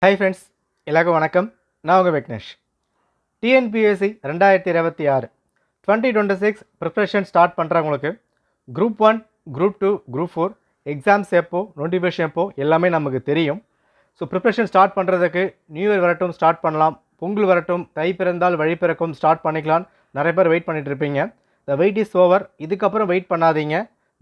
Hi friends, எல்லாருக்கும் வணக்கம். நான் உங்கள் விக்னேஷ். டிஎன்பிஎஸ்சி 2026 2026 ப்ரிப்ரேஷன் ஸ்டார்ட் பண்ணுறவங்களுக்கு குரூப் 1, குரூப் 2, குரூப் 4 எக்ஸாம்ஸ் எப்போ, நோட்டிஃபிகேஷன் எப்போ எல்லாமே நமக்கு தெரியும். ஸோ ப்ரிப்ரேஷன் ஸ்டார்ட் பண்ணுறதுக்கு நியூ இயர் வரட்டும் ஸ்டார்ட் பண்ணலாம், பொங்கல் வரட்டும், தை பிறந்தால் வழி பிறக்கும் ஸ்டார்ட் பண்ணிக்கலாம். நிறைய பேர் வெயிட் பண்ணிகிட்டு இருப்பீங்க. The weight is over. இதுக்கப்புறம் வெயிட் பண்ணாதீங்க.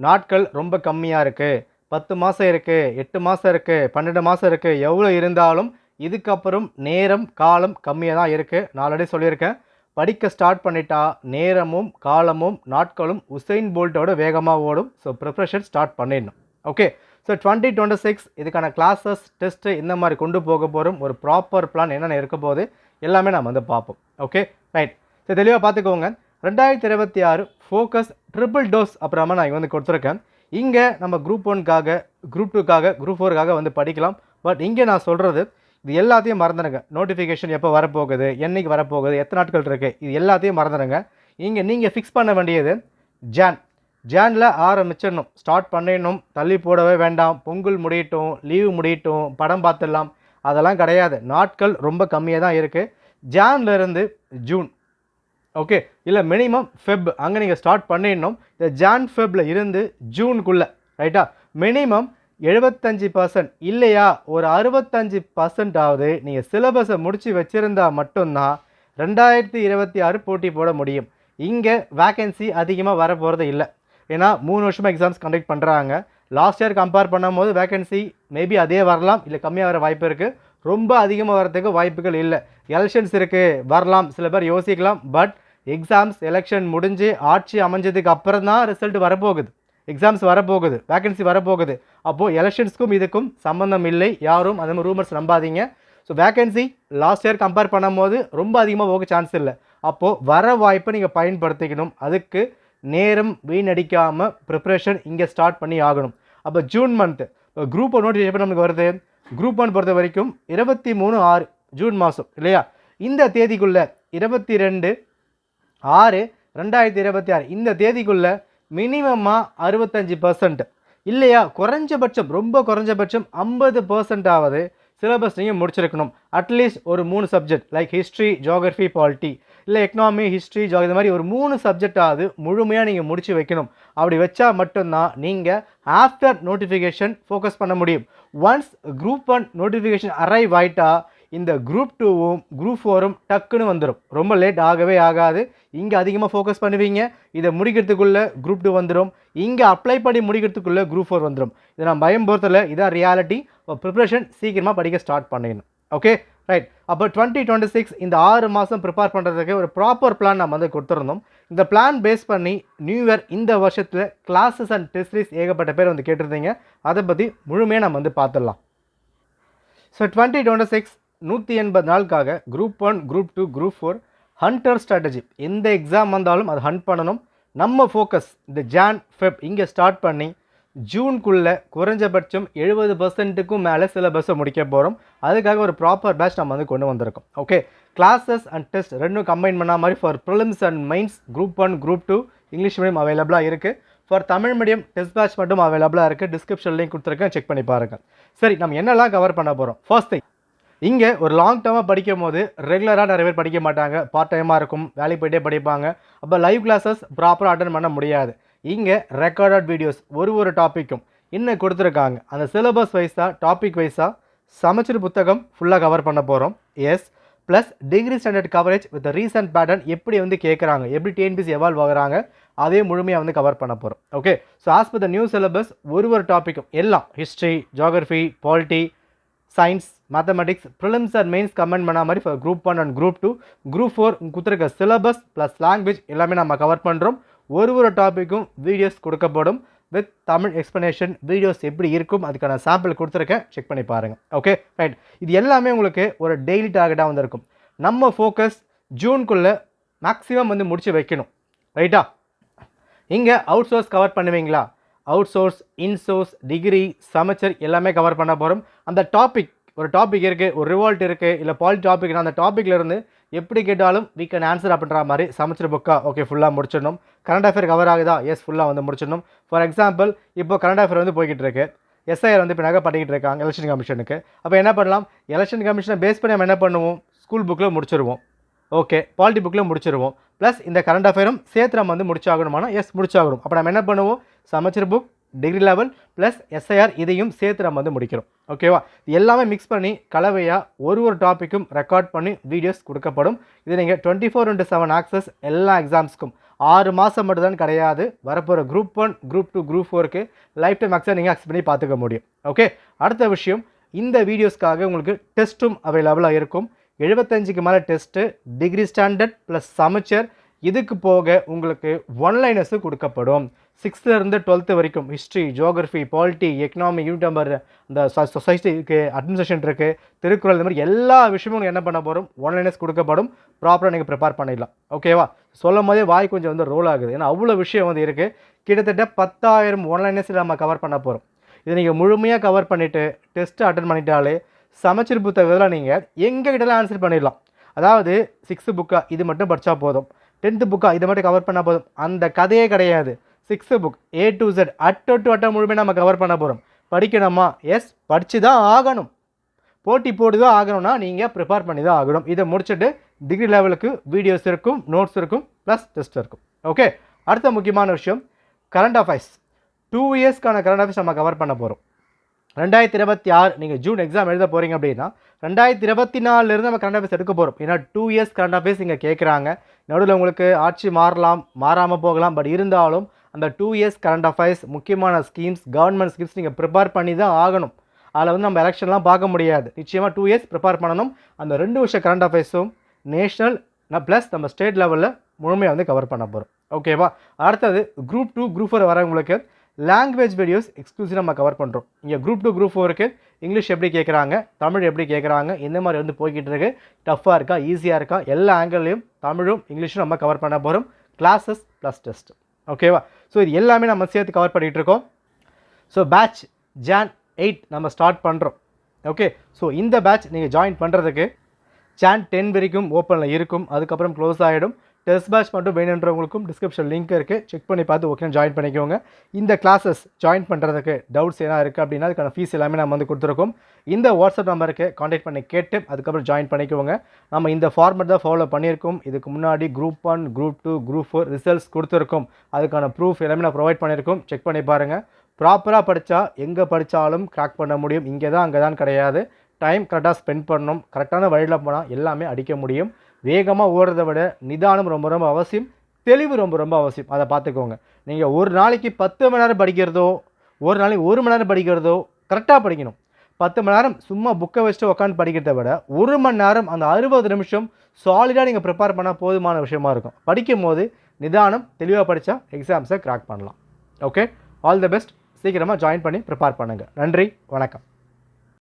நாட்கள் ரொம்ப கம்மியாக இருக்குது. 10 மாதம் இருக்குது, 8 மாதம் இருக்குது, 12 மாதம் இருக்குது. எவ்வளோ இருந்தாலும் இதுக்கப்புறம் நேரம் காலம் கம்மியாக தான் இருக்குது. நான் ஆல்ரெடி சொல்லியிருக்கேன், படிக்க ஸ்டார்ட் பண்ணிட்டா நேரமும் காலமும் நாட்களும் உசைன் போல்ட்டோட வேகமாக ஓடும். ஸோ ப்ரிப்ரேஷன் ஸ்டார்ட் பண்ணிடணும். ஓகே, ஸோ 2026 இதுக்கான கிளாஸஸ் டெஸ்ட்டு இந்த மாதிரி கொண்டு போக போகிறோம். ஒரு ப்ராப்பர் பிளான் என்னென்ன இருக்க போது எல்லாமே நம்ம வந்து பார்ப்போம். Okay right. ஸோ தெளிவாக பார்த்துக்கோங்க. 2026 ஃபோக்கஸ் ட்ரிபிள் டோஸ் அப்புறமா நான் இங்கே வந்து கொடுத்துருக்கேன். இங்கே நம்ம குரூப் 1க்காக, குரூப் 2க்காக, குரூப் 4க்காக வந்து படிக்கலாம். பட் இங்கே நான் சொல்கிறது இது எல்லாத்தையும் மறந்துடுங்க. நோட்டிஃபிகேஷன் எப்போ வரப்போகுது, என்னைக்கு வரப்போகுது, எத்தனை நாட்கள் இருக்குது, இது எல்லாத்தையும் மறந்துடுங்க. இங்கே நீங்கள் ஃபிக்ஸ் பண்ண வேண்டியது ஜானில் ஆரம்பிச்சிடணும், ஸ்டார்ட் பண்ணிடணும். தள்ளி போடவே வேண்டாம். பொங்கல் முடியட்டும், லீவு முடியட்டும், படம் பார்த்துடலாம், அதெல்லாம் கிடையாது. நாட்கள் ரொம்ப கம்மியாக தான் இருக்குது. ஜான்லேருந்து ஜூன், ஓகே, இல்லை மினிமம் ஃபெப் அங்கே நீங்கள் ஸ்டார்ட் பண்ணிடணும். இந்த ஜான் ஃபெப்பில் இருந்து ஜூனுக்குள்ளே ரைட்டா மினிமம் 75% இல்லையா ஒரு 65% நீங்கள் சிலபஸை முடித்து வச்சுருந்தா மட்டும்தான் 2026 போட்டி போட முடியும். இங்கே வேக்கன்சி அதிகமாக வர போகிறது இல்லை. ஏன்னா 3 வருஷமாக எக்ஸாம்ஸ் கண்டக்ட் பண்ணுறாங்க. லாஸ்ட் இயர் கம்பேர் பண்ணும்போது வேக்கன்சி மேபி அதே வரலாம், இல்லை கம்மியாக வர வாய்ப்பு இருக்குது. ரொம்ப அதிகமாக வரதுக்கு வாய்ப்புகள் இல்லை. எலெக்ஷன்ஸ் இருக்குது, வரலாம், சில பேர் யோசிக்கலாம். பட் எக்ஸாம்ஸ் எலெக்ஷன் முடிஞ்சு ஆட்சி அமைஞ்சதுக்கு அப்புறம் தான் ரிசல்ட் வரப்போகுது, எக்ஸாம்ஸ் வரப்போகுது, வேக்கன்சி வரப்போகுது. அப்போது எலெக்ஷன்ஸ்க்கும் இதுக்கும் சம்மந்தம் இல்லை. யாரும் அந்த மாதிரி ரூமர்ஸ் நம்பாதீங்க. So vacancy last year compare பண்ணும்போது ரொம்ப அதிகமாக போக சான்ஸ் இல்லை. அப்போது வர வாய்ப்பை நீங்கள் பயன்படுத்திக்கணும். அதுக்கு நேரம் வீணடிக்காமல் ப்ரிப்ரேஷன் இங்கே ஸ்டார்ட் பண்ணி ஆகணும். அப்போ ஜூன் மந்த்து குரூப் 1 நோட்டிஃபிகேஷன் நமக்கு வருது. குரூப் 1 பொறுத்த வரைக்கும் 23/6 ஜூன் மாதம் இல்லையா, இந்த தேதிக்குள்ளே 22/6/2026 இந்த தேதிக்குள்ளே மினிமமாக 65% இல்லையா குறைஞ்சபட்சம், ரொம்ப குறைஞ்சபட்சம் 50% சிலபஸ் நீங்கள் முடிச்சிருக்கணும். அட்லீஸ்ட் ஒரு 3 subject like history, geography, polity, இல்லை எக்கனாமி, ஹிஸ்ட்ரி, ஜியோ, இது மாதிரி ஒரு 3 சப்ஜெக்டாவது முழுமையாக நீங்கள் முடித்து வைக்கணும். அப்படி வச்சா மட்டும்தான் நீங்கள் ஆஃப்டர் நோட்டிஃபிகேஷன் ஃபோக்கஸ் பண்ண முடியும். ஒன்ஸ் குரூப் 1 நோட்டிஃபிகேஷன் அரைவ் ஆகிட்டா இந்த குரூப் 2வும் குரூப் 4ம் டக்குன்னு வந்துடும். ரொம்ப லேட் ஆகவே ஆகாது. இங்கே அதிகமாக ஃபோக்கஸ் பண்ணுவீங்க. இதை முடிக்கிறதுக்குள்ளே குரூப் 2 வந்துடும். இங்கே அப்ளை பண்ணி முடிக்கிறதுக்குள்ளே குரூப் 4 வந்துடும். இதை நான் பயம் பொறுத்தல, இதான் ரியாலிட்டி. ப்ரிப்ரேஷன் சீக்கிரமாக படிக்க ஸ்டார்ட் பண்ணிடணும். Okay right. அப்போ 2026 இந்த 6 மாதம் ப்ரிப்பேர் பண்ணுறதுக்கு ஒரு ப்ராப்பர் பிளான் நம்ம வந்து கொடுத்துருந்தோம். இந்த பிளான் பேஸ் பண்ணி நியூ இயர் இந்த வருஷத்தில் கிளாஸஸ் அண்ட் டெஸ்ட் சீரிஸ் ஏகப்பட்ட பேர் வந்து கேட்டிருந்தீங்க. அதை பற்றி முழுமையாக நம்ம வந்து பார்த்துடலாம். ஸோ 2026 180 நாளுக்காக group 1, group 2, group 4 hunter strategy. எந்த எக்ஸாம் வந்தாலும் அதை ஹண்ட் பண்ணணும். நம்ம ஃபோக்கஸ் இந்த ஜான் ஃபெப் இங்கே ஸ்டார்ட் பண்ணி ஜூனுக்குள்ளே குறைஞ்சபட்சம் 70%க்கும் மேலே சிலபஸை முடிக்க போகிறோம். அதுக்காக ஒரு ப்ராப்பர் பேட்ச் நம்ம வந்து கொண்டு வந்திருக்கோம். ஓகே, கிளாஸஸ் அண்ட் டெஸ்ட் ரெண்டும் கம்பைன் பண்ண மாதிரி for prelims and mains group 1, group 2 English medium அவைலபிளாக இருக்குது. For Tamil medium test batch மட்டும் அவைலபிளாக இருக்குது. டிஸ்கிரிப்ஷன் லிங்க் கொடுத்துருக்கேன், செக் பண்ணி பாருங்கள். சரி, நம்ம என்னெல்லாம் கவர் பண்ண போகிறோம். ஃபர்ஸ்ட் திங், இங்கே ஒரு லாங் டேர்மாக படிக்கும் போது ரெகுலராக நிறைய பேர் படிக்க மாட்டாங்க. பார்ட் டைமாக இருக்கும், வேலைக்கு போய்ட்டே படிப்பாங்க. அப்போ லைவ் கிளாஸஸ் ப்ராப்பராக அட்டன் பண்ண முடியாது. இங்கே ரெக்கார்டட் வீடியோஸ் ஒரு டாப்பிக்கும் இன்னும் கொடுத்துருக்காங்க. அந்த சிலபஸ் வைஸாக, டாபிக் வைஸாக சமைச்சர் புத்தகம் ஃபுல்லாக கவர் பண்ண போகிறோம். S plus degree standard coverage with recent pattern எப்படி வந்து கேட்குறாங்க, எப்படி டிஎன்பிசி எவால்வ் ஆகுறாங்க, அதே முழுமையாக வந்து கவர் பண்ண போகிறோம். Okay, so as per the new syllabus ஒரு டாப்பிக்கும் எல்லாம் history, geography, polity, science, mathematics, prelims and mains comment பண்ண மாதிரி for group 1 and group 2, group 4 கொடுத்துருக்க சிலபஸ் ப்ளஸ் லாங்குவேஜ் எல்லாமே நம்ம கவர் பண்ணுறோம். ஒரு டாப்பிக்கும் வீடியோஸ் கொடுக்கப்படும் வித் தமிழ் எக்ஸ்ப்ளனேஷன். வீடியோஸ் எப்படி இருக்கும் அதுக்கான சாம்பிள் கொடுத்துருக்கேன், செக் பண்ணி பாருங்கள். Okay right. இது எல்லாமே உங்களுக்கு ஒரு டெய்லி டார்கெட்டாக வந்திருக்கும். நம்ம ஃபோக்கஸ் ஜூனுக்குள்ளே மேக்ஸிமம் வந்து முடிச்சு வைக்கணும். ரைட்டா, இங்கே அவுட் சோர்ஸ் கவர் பண்ணுவீங்களா? அவுட் சோர்ஸ், இன்சோர்ஸ், டிகிரி, சமச்சர் எல்லாமே கவர் பண்ண போகிறோம். அந்த டாபிக், ஒரு டாபிக் இருக்குது, ஒரு ரிவால்ட் இருக்குது, இல்லை பாலிட்டி டாபிக், அந்த டாப்பிக்லேருந்து எப்படி கேட்டாலும் we can ஆன்சர் அப்படின்ற மாதிரி சமைச்சர் புக்கா ஓகே ஃபுல்லாக முடிச்சிடணும். கரண்ட் அஃபேர் கவர் ஆகுதா? எஸ், ஃபுல்லாக வந்து முடிச்சிடணும். ஃபார் எக்ஸாம்பிள் இப்போ கரண்ட் அஃபேர் வந்து போய்கிட்டு இருக்கு. எஸ்ஐஆர் வந்து இப்போ பண்ணிக்கிட்டு இருக்காங்க எலெக்ஷன் கமிஷனுக்கு. அப்போ என்ன பண்ணலாம், எலெக்ஷன் கமிஷனை பேஸ் பண்ணி நம்ம என்ன பண்ணுவோம், ஸ்கூல் புக்கில் முடிச்சிருவோம். ஓகே, பாலிட்டி புக்கில் முடிச்சிருவோம். ப்ளஸ் இந்த கரண்ட் அஃபேரும் சேர்த்து நம்ம வந்து முடிச்சாகணுமானா எஸ் முடிச்சாகணும். அப்போ நம்ம என்ன பண்ணுவோம், சமச்சீர் book, degree level plus SIR இதையும் சேர்த்து நம்ம வந்து முடிக்கிறோம். ஓகேவா, எல்லாமே மிக்ஸ் பண்ணி கலவையாக ஒரு டாப்பிக்கும் ரெக்கார்ட் பண்ணி வீடியோஸ் கொடுக்கப்படும். இது நீங்கள் 24/7 ஆக்சஸ் எல்லா எக்ஸாம்ஸ்க்கும் 6 மாதம் மட்டும்தான் கிடையாது. வரப்போகிற குரூப் 1, குரூப் 2, குரூப் 4க்கு லைஃப் டைம் ஆக்சஸ் நீங்கள் அக்சஸ் பண்ணி பார்த்துக்க முடியும். ஓகே, அடுத்த விஷயம், இந்த வீடியோஸ்க்காக உங்களுக்கு டெஸ்ட்டும் அவைலபிளாக இருக்கும். 75க்கு மேலே test, degree standard plus Samacheer, இதுக்கு போக உங்களுக்கு ஒன்லைனர்ஸு கொடுக்கப்படும். 6th-லேருந்து 12th வரைக்கும் history, geography, polity, economy, unit number, இந்த சொசைட்டிக்கு அட்மினிஸ்ட்ரேஷன் இருக்குது, திருக்குறள், இந்த மாதிரி எல்லா விஷயமும் என்ன பண்ண போகிறோம், ஒன்லைனர்ஸ் கொடுக்கப்படும். ப்ராப்பராக நீங்கள் ப்ரிப்பேர் பண்ணிடலாம். ஓகேவா, சொல்லும் போதே வாய் கொஞ்சம் வந்து ரோல் ஆகுது, ஏன்னா அவ்வளோ விஷயம் வந்து இருக்குது. கிட்டத்தட்ட 10,000 ஒன்லைனர்ஸ் நம்ம கவர் பண்ண போகிறோம். இதை நீங்கள் முழுமையாக கவர் பண்ணிவிட்டு டெஸ்ட்டு அட்டன் பண்ணிட்டாலே சமச்சீர் புத்தகத்தில் நீங்கள் எங்கள் கிட்டலாம் ஆன்சர் பண்ணிடலாம். அதாவது 6th புக்காக இது மட்டும் படித்தா போதும், 10th புக்காக இதை மட்டும் கவர் பண்ணால் போதும், அந்த கதையே கிடையாது. 6th book A to Z அட்டை முழுமையாக நம்ம கவர் பண்ண போகிறோம். படிக்கணுமா, எஸ் படித்து தான் ஆகணும். போட்டி போட்டு தான் ஆகணும்னா நீங்கள் ப்ரிப்பேர் பண்ணி தான் ஆகணும். இதை முடிச்சுட்டு டிகிரி லெவலுக்கு வீடியோஸ் இருக்கும், நோட்ஸ் இருக்கும், ப்ளஸ் டெஸ்ட் இருக்கும். ஓகே, அடுத்த முக்கியமான விஷயம், கரண்ட் அஃபேர்ஸ் 2 இயர்ஸ்க்கான கரண்ட் அஃபேர்ஸ் நம்ம கவர் பண்ண போகிறோம். 2026 நீங்கள் ஜூன் எக்ஸாம் எழுத போகிறீங்க அப்படின்னா 2024 நம்ம கரண்ட் அஃபேர்ஸ் எடுக்க போகிறோம். ஏன்னா 2 இயர்ஸ் கரண்ட் அஃபேர்ஸ் இங்கே கேட்குறாங்க. நடுவில் உங்களுக்கு ஆட்சி மாறலாம், மாறாமல் போகலாம். பட் இருந்தாலும் அந்த 2 இயர்ஸ் கரண்ட் அஃபேர்ஸ், முக்கியமான ஸ்கீம்ஸ், கவர்மெண்ட் ஸ்கீம்ஸ் நீங்கள் ப்ரிப்பேர் பண்ணி தான் ஆகணும். அதில் வந்து நம்ம எலெக்ஷன்லாம் பார்க்க முடியாது. நிச்சயமாக 2 இயர்ஸ் ப்ரிப்பேர் பண்ணணும். அந்த 2 வருஷம் கரண்ட் அஃபேர்ஸும் நேஷ்னல் ப்ளஸ் நம்ம ஸ்டேட் லெவலில் முழுமையாக வந்து கவர் பண்ண போகிறோம். ஓகேவா, அடுத்தது குரூப் 2, குரூப் 4 வரவங்களுக்கு லாங்குவேஜ் வீடியோஸ் எக்ஸ்க்ளூசிவ் நம்ம கவர் பண்ணுறோம். இங்கே குரூப் 2, குரூப் 4க்கு இங்கிலீஷ் எப்படி கேட்குறாங்க, தமிழ் எப்படி கேட்குறாங்க, இந்த மாதிரி வந்து போய்கிட்டு இருக்கு. டஃப்பாக இருக்கா, ஈஸியாக இருக்கா, எல்லா ஆங்கிள்லையும் தமிழும் இங்கிலீஷும் நம்ம கவர் பண்ண போகிறோம். Classes plus test. ஓகேவா, ஸோ இது எல்லாமே நம்ம சேர்த்து கவர் பண்ணிகிட்டு இருக்கோம். ஸோ பேட்ச் Jan 8 நம்ம ஸ்டார்ட் பண்ணுறோம். ஓகே, ஸோ இந்த பேட்ச் நீங்கள் ஜாயின் பண்ணுறதுக்கு Jan 10 வரைக்கும் ஓப்பனில் இருக்கும், அதுக்கப்புறம் க்ளோஸ் ஆகிடும். டெஸ்ட் பேட்ச் மட்டும் வேணுன்றவங்களுக்கும் டிஸ்கிரிப்ஷன் லிங்க் இருக்குது, செக் பண்ணி பார்த்து ஓகே ஜாயின் பண்ணிக்கோங்க. இந்த கிளாஸஸ் ஜாயின் பண்ணுறதுக்கு டவுட்ஸ் என்ன இருக்குது அப்படின்னா அதுக்கான ஃபீஸ் எல்லாமே நம்ம வந்து கொடுத்துருக்கோம். இந்த வாட்ஸ்அப் நம்பருக்கு காண்டாக்ட் பண்ணி கேட்டு அதுக்கப்புறம் ஜாயின் பண்ணிக்கோங்க. நம்ம இந்த ஃபார்மேட் தான் ஃபாலோ பண்ணியிருக்கோம். இதுக்கு முன்னாடி குரூப் 1, குரூப் 2, குரூப் 4 ரிசல்ட்ஸ் கொடுத்துருக்கோம். அதுக்கான ப்ரூஃப் எல்லாமே நான் ப்ரொவைட் பண்ணியிருக்கோம். செக் பண்ணி பாருங்கள். ப்ராப்பராக படித்தா எங்கே படித்தாலும் கிராக் பண்ண முடியும். இங்கே தான் அங்கே தான் கிடையாது. டைம் கரெக்டாக ஸ்பெண்ட் பண்ணணும். கரெக்டான வழியில் போனால் எல்லாமே அடிக்க முடியும். வேகமாக ஓடுறதை விட நிதானம் ரொம்ப ரொம்ப அவசியம், தெளிவு ரொம்ப ரொம்ப அவசியம். அதை பார்த்துக்கோங்க. நீங்கள் ஒரு நாளைக்கு 10 மணி நேரம் படிக்கிறதோ, ஒரு நாளைக்கு 1 மணி நேரம் படிக்கிறதோ கரெக்டாக படிக்கணும். 10 மணி நேரம் சும்மா புக்கை வச்சுட்டு உட்காந்து படிக்கிறத விட 1 மணி நேரம் அந்த 60 நிமிஷம் சாலிடாக நீங்கள் ப்ரிப்பேர் பண்ணால் போதுமான விஷயமா இருக்கும். படிக்கும் போது நிதானம் தெளிவாக படித்தா எக்ஸாம்ஸை கிராக் பண்ணலாம். Okay, all the best. சீக்கிரமாக ஜாயின் பண்ணி ப்ரிப்பேர் பண்ணுங்கள். நன்றி, வணக்கம்.